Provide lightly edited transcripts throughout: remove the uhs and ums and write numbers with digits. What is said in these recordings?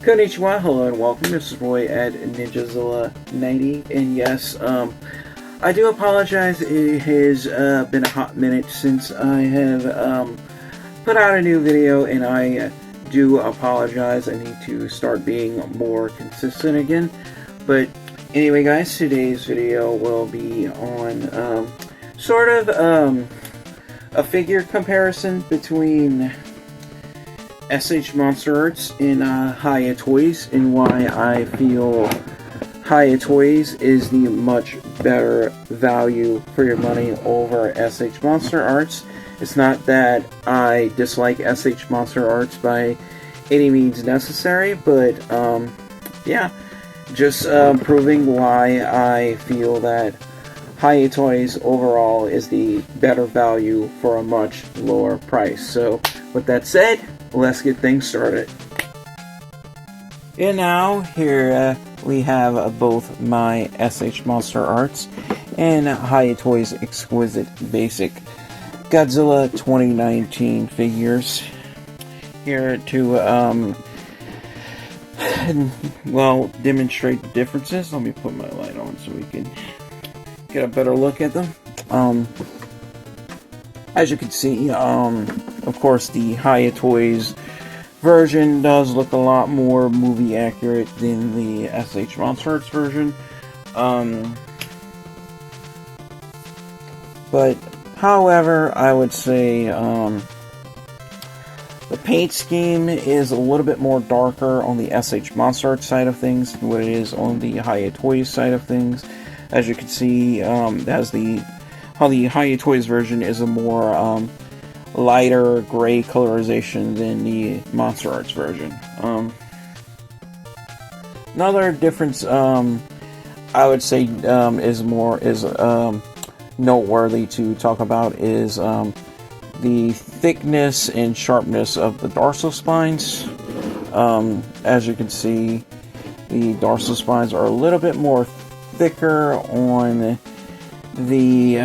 Konnichiwa, hello and welcome. This is Roy at Ninjazilla90, and yes, I do apologize. It has been a hot minute since I have put out a new video, and I do apologize. I need to start being more consistent again. But anyway, guys, today's video will be on sort of a figure comparison between S.H.MonsterArts and Hiya Toys, and why I feel Hiya Toys is the much better value for your money over S.H.MonsterArts. It's not that I dislike S.H.MonsterArts by any means necessary, but yeah, just proving why I feel that Hiya Toys overall is the better value for a much lower price. So with that said, let's get things started. And now, here we have both my S.H.MonsterArts and Hiya Toys Exquisite Basic Godzilla 2019 figures. Here to, well, demonstrate the differences. Let me put my light on so we can get a better look at them. As you can see, of course, the Hiya Toys version does look a lot more movie accurate than the S.H.MonsterArts version. But, however, I would say the paint scheme is a little bit more darker on the S.H.MonsterArts side of things than what it is on the Hiya Toys side of things. As you can see, how the Hiya Toys version is a more lighter gray colorization than the MonsterArts version. Another difference I would say is noteworthy to talk about is the thickness and sharpness of the dorsal spines. As you can see, the dorsal spines are a little bit more thicker on the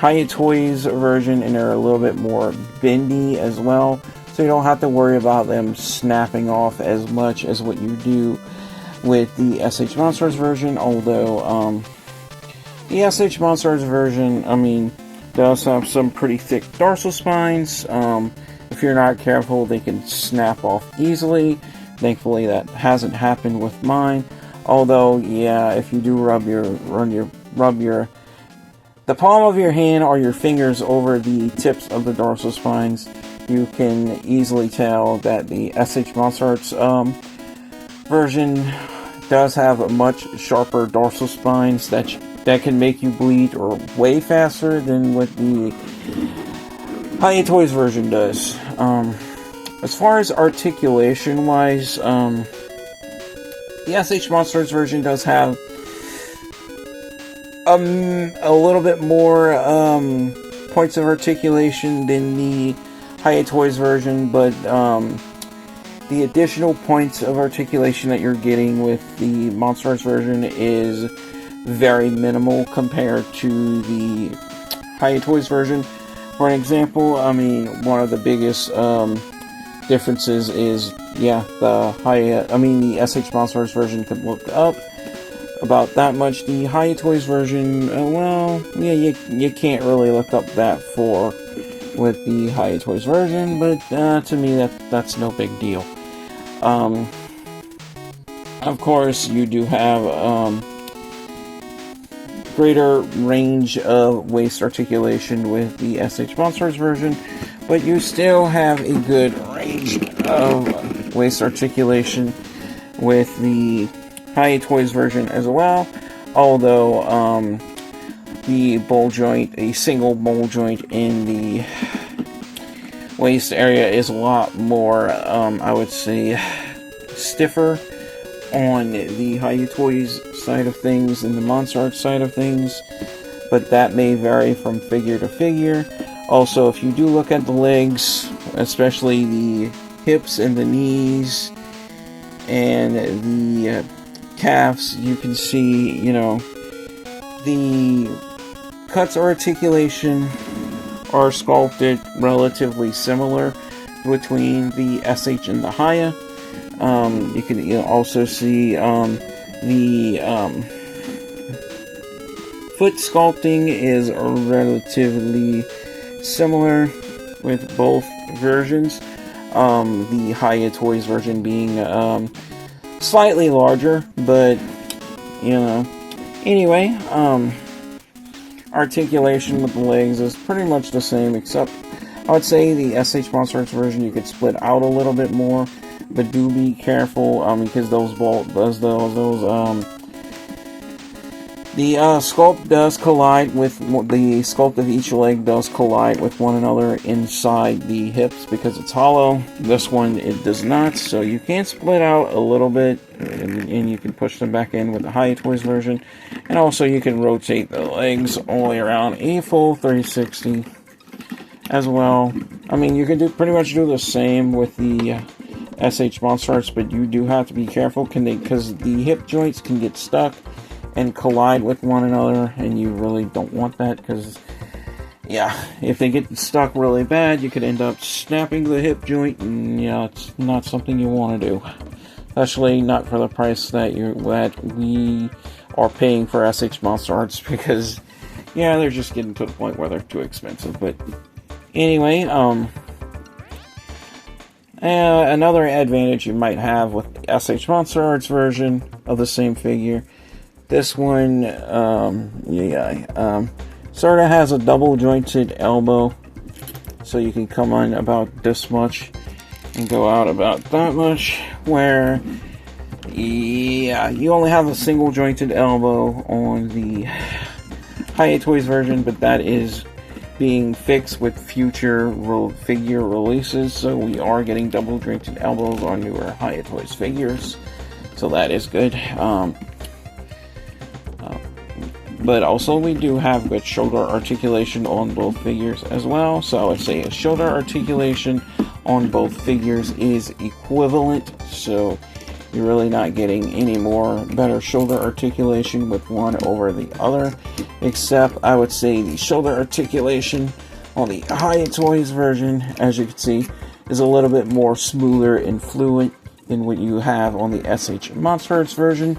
Hiya Toys version, and they're a little bit more bendy as well, so you don't have to worry about them snapping off as much as what you do with the S.H.MonsterArts version. Although the S.H.MonsterArts version, I mean, does have some pretty thick dorsal spines. If you're not careful, they can snap off easily. Thankfully, that hasn't happened with mine. Although, yeah, if you do rub the palm of your hand or your fingers over the tips of the dorsal spines, you can easily tell that the S.H.MonsterArts version does have much sharper dorsal spines that can make you bleed or way faster than what the Hiya Toys version does. As far as articulation wise, the S.H.MonsterArts version does have a little bit more points of articulation than the Hiya Toys version, but the additional points of articulation that you're getting with the MonsterArts version is very minimal compared to the Hiya Toys version. For an example, I mean, one of the biggest differences is, yeah, the S.H.MonsterArts version could look up about that much. The Hiya Toys version, well, yeah, you can't really look up that far with the Hiya Toys version, but to me, that's no big deal. Of course, you do have greater range of waist articulation with the S.H.MonsterArts version, but you still have a good range of waist articulation with the Hiya Toys version as well. Although the ball joint, a single ball joint in the waist area, is a lot more, I would say, stiffer on the Hiya Toys side of things and the MonsterArts side of things, but that may vary from figure to figure. Also, if you do look at the legs, especially the hips and the knees and the calves, you can see, you know, the cuts or articulation are sculpted relatively similar between the SH and the Hiya. You can also see the foot sculpting is relatively similar with both versions. The Hiya Toys version being slightly larger, but anyway, articulation with the legs is pretty much the same, except I would say the S.H.MonsterArts version you could split out a little bit more, but do be careful because the sculpt does collide with the sculpt of each leg does collide with one another inside the hips because it's hollow. This one it does not, so you can split out a little bit, and you can push them back in with the Hiya Toys version, and also you can rotate the legs all the way around a full 360 as well. I mean, you can pretty much do the same with the S.H.MonsterArts, but you do have to be careful because the hip joints can get stuck and collide with one another, and you really don't want that because, yeah, if they get stuck really bad, you could end up snapping the hip joint, and it's not something you want to do, especially not for the price that we are paying for S.H.MonsterArts because, yeah, they're just getting to the point where they're too expensive. But anyway, another advantage you might have with the S.H.MonsterArts version of the same figure. This one, sort of has a double jointed elbow, so you can come on about this much and go out about that much, where, you only have a single jointed elbow on the Hiya Toys version, but that is being fixed with future figure releases, so we are getting double jointed elbows on newer Hiya Toys figures, so that is good. But also we do have good shoulder articulation on both figures as well. So I would say a shoulder articulation on both figures is equivalent. So you're really not getting any more better shoulder articulation with one over the other. Except I would say the shoulder articulation on the Hiya Toys version, as you can see, is a little bit more smoother and fluent than what you have on the S.H.MonsterArts version.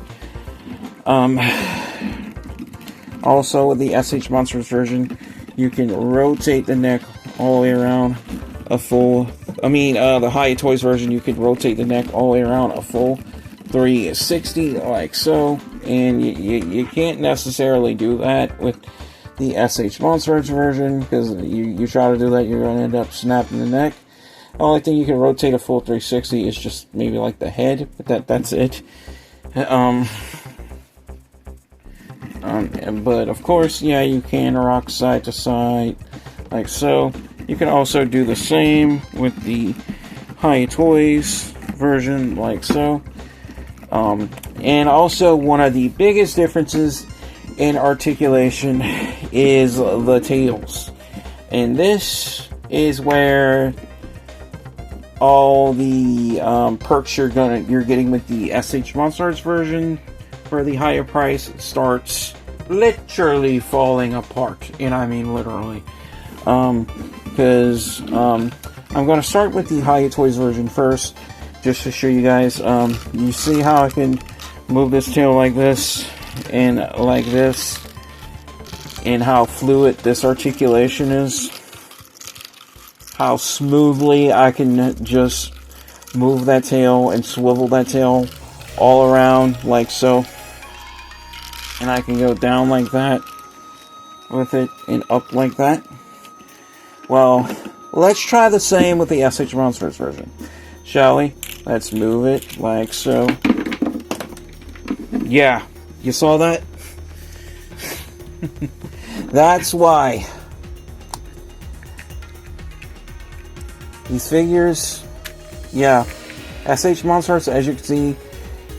Also, with the S.H.MonsterArts version, you can rotate the neck all the way around a full... the Hiya Toys version, you can rotate the neck all the way around a full 360, like so. And you can't necessarily do that with the S.H.MonsterArts version, because you try to do that, you're going to end up snapping the neck. The only thing you can rotate a full 360 is just maybe like the head, but that's it. But of course, you can rock side to side, like so. You can also do the same with the Hiya Toys version, like so. And also, one of the biggest differences in articulation is the tails. And this is where all the perks you're getting with the S.H.MonsterArts version for the higher price starts literally falling apart, and I mean literally. Because I'm going to start with the Hiya Toys version first, just to show you guys. You see how I can move this tail like this and like this, and how fluid this articulation is. How smoothly I can just move that tail and swivel that tail all around like so. And I can go down like that with it and up like that. Well, let's try the same with the S.H.MonsterArts version, shall we? Let's move it like so. Yeah, you saw that? That's why these figures, S.H.MonsterArts, as you can see,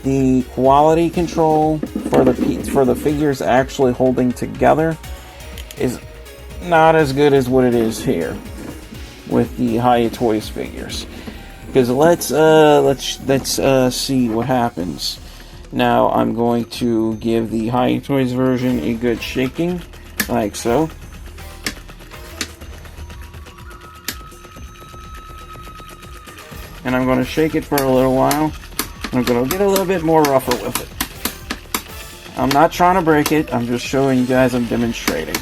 the quality control for the figures actually holding together is not as good as what it is here with the Hiya Toys figures. Because let's see what happens. Now I'm going to give the Hiya Toys version a good shaking, like so. and I'm going to shake it for a little while. I'm going to get a little bit more rougher with it. I'm not trying to break it, I'm just showing you guys, I'm demonstrating.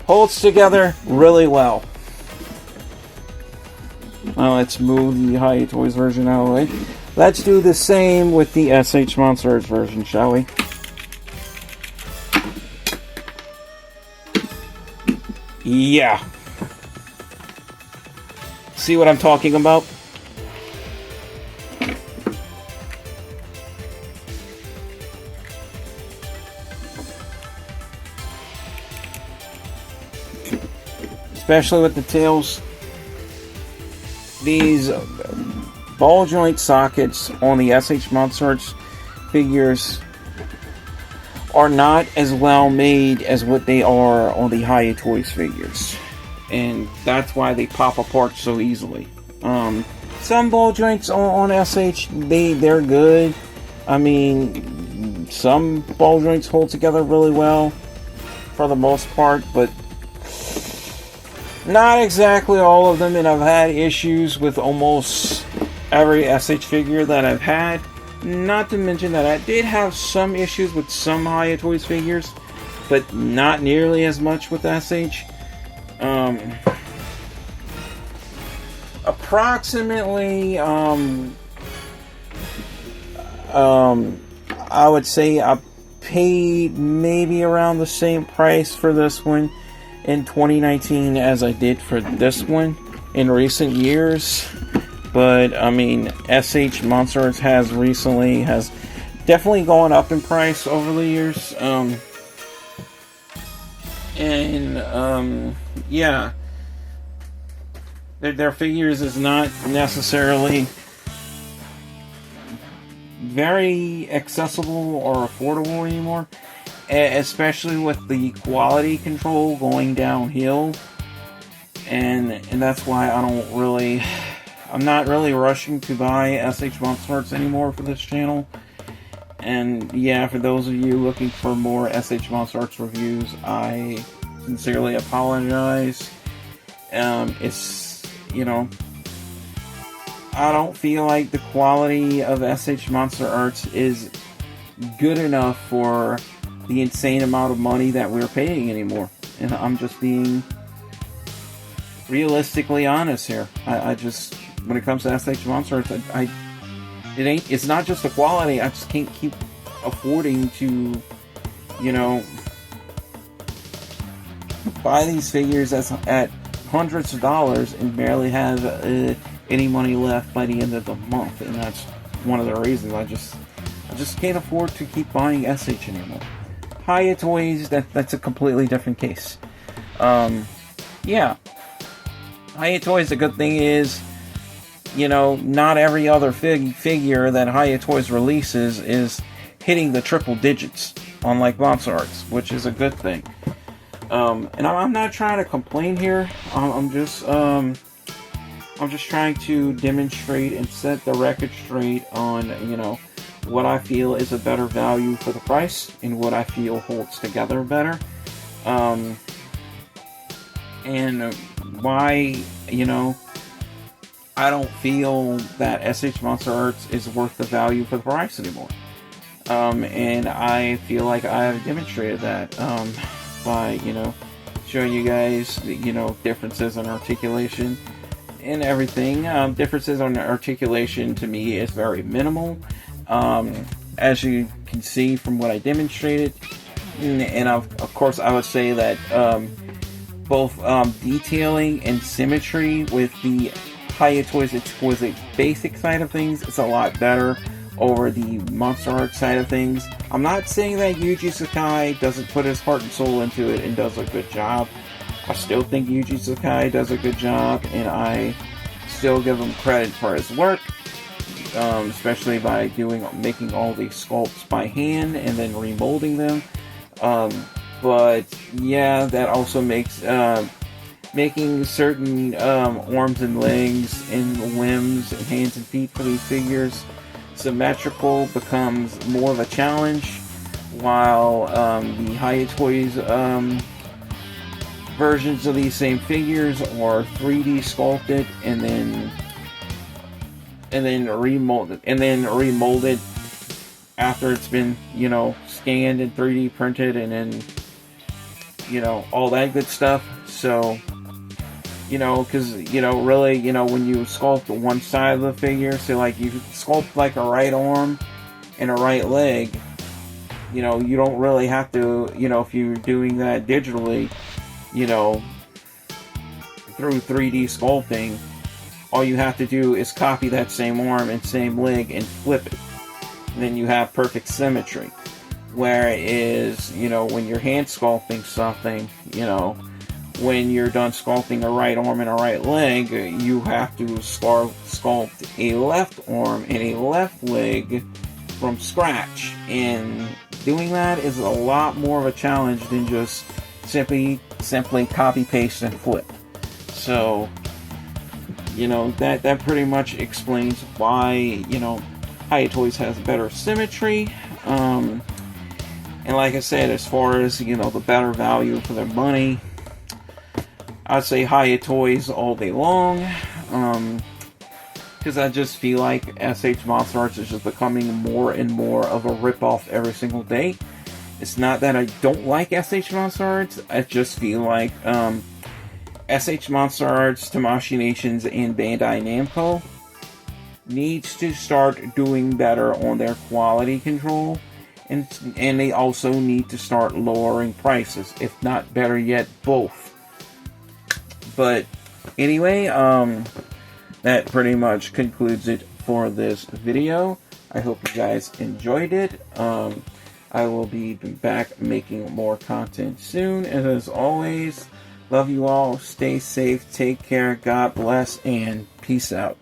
Holds together really well. Now let's move the Hiya Toys version out of the way. Let's do the same with the S.H.MonsterArts version, shall we? Yeah. See what I'm talking about? Especially with the tails. These ball joint sockets on the S.H.MonsterArts figures are not as well made as what they are on the Hiya Toys figures. And that's why they pop apart so easily. Some ball joints on SH, they're good. I mean, some ball joints hold together really well for the most part, but not exactly all of them. And I've had issues with almost every SH figure that I've had. Not to mention that I did have some issues with some Hiya Toys figures, but not nearly as much with SH. Approximately, I would say I paid maybe around the same price for this one in 2019 as I did for this one in recent years. But I mean, S.H.Monster has definitely gone up in price over the years. Yeah, their figures is not necessarily very accessible or affordable anymore, especially with the quality control going downhill, and that's why I'm not really rushing to buy S.H.MonsterArts anymore for this channel. And yeah, for those of you looking for more S.H.MonsterArts reviews, I sincerely apologize. It's, you know, I don't feel like the quality of S.H.MonsterArts is good enough for the insane amount of money that we're paying anymore. And I'm just being realistically honest here. I just, when it comes to S.H.MonsterArts, it's not just the quality. I just can't keep affording to, you know, buy these figures at hundreds of dollars and barely have any money left by the end of the month. And that's one of the reasons I just can't afford to keep buying SH anymore. Hiya Toys, that's a completely different case. Yeah, Hiya Toys, the good thing is, you know, not every other figure that Hiya Toys releases is hitting the triple digits, unlike MonsterArts, which is a good thing. And I'm not trying to complain here. I'm just trying to demonstrate and set the record straight on, you know, what I feel is a better value for the price and what I feel holds together better. And why, you know, I don't feel that S.H.MonsterArts is worth the value for the price anymore. And I feel like I've demonstrated that by, you know, showing you guys, you know, differences in articulation and everything. Differences on articulation to me is very minimal. As you can see from what I demonstrated. And of course I would say that both detailing and symmetry with the Hiya Toys Exquisite basic side of things is a lot better over the MonsterArts side of things. I'm not saying that Yuji Sakai doesn't put his heart and soul into it and does a good job. I still think Yuji Sakai does a good job, and I still give him credit for his work, especially by making all these sculpts by hand and then remolding them. But yeah, that also makes making certain arms and legs and limbs and hands and feet for these figures symmetrical becomes more of a challenge, while the Hiya Toys versions of these same figures are 3D sculpted and then remolded after it's been, you know, scanned and 3D printed, and then, you know, all that good stuff. So, you know, because, you know, really, you know, when you sculpt one side of the figure, so like you sculpt like a right arm and a right leg, you know, you don't really have to, you know, if you're doing that digitally, you know, through 3D sculpting, all you have to do is copy that same arm and same leg and flip it. And then you have perfect symmetry. Whereas, you know, when you're hand sculpting something, you know, when you're done sculpting a right arm and a right leg, you have to sculpt a left arm and a left leg from scratch. And doing that is a lot more of a challenge than just simply copy, paste, and flip. So, you know, that pretty much explains why, you know, Hiya Toys has better symmetry. And like I said, as far as, you know, the better value for their money, I'd say Hiya Toys all day long. Because I just feel like S.H.MonsterArts is just becoming more and more of a ripoff every single day. It's not that I don't like S.H.MonsterArts, I just feel like S.H.MonsterArts, Tamashii Nations, and Bandai Namco needs to start doing better on their quality control, and they also need to start lowering prices, if not better yet, both. But anyway, that pretty much concludes it for this video. I hope you guys enjoyed it. I will be back making more content soon, and as always, love you all, stay safe, take care, God bless, and peace out.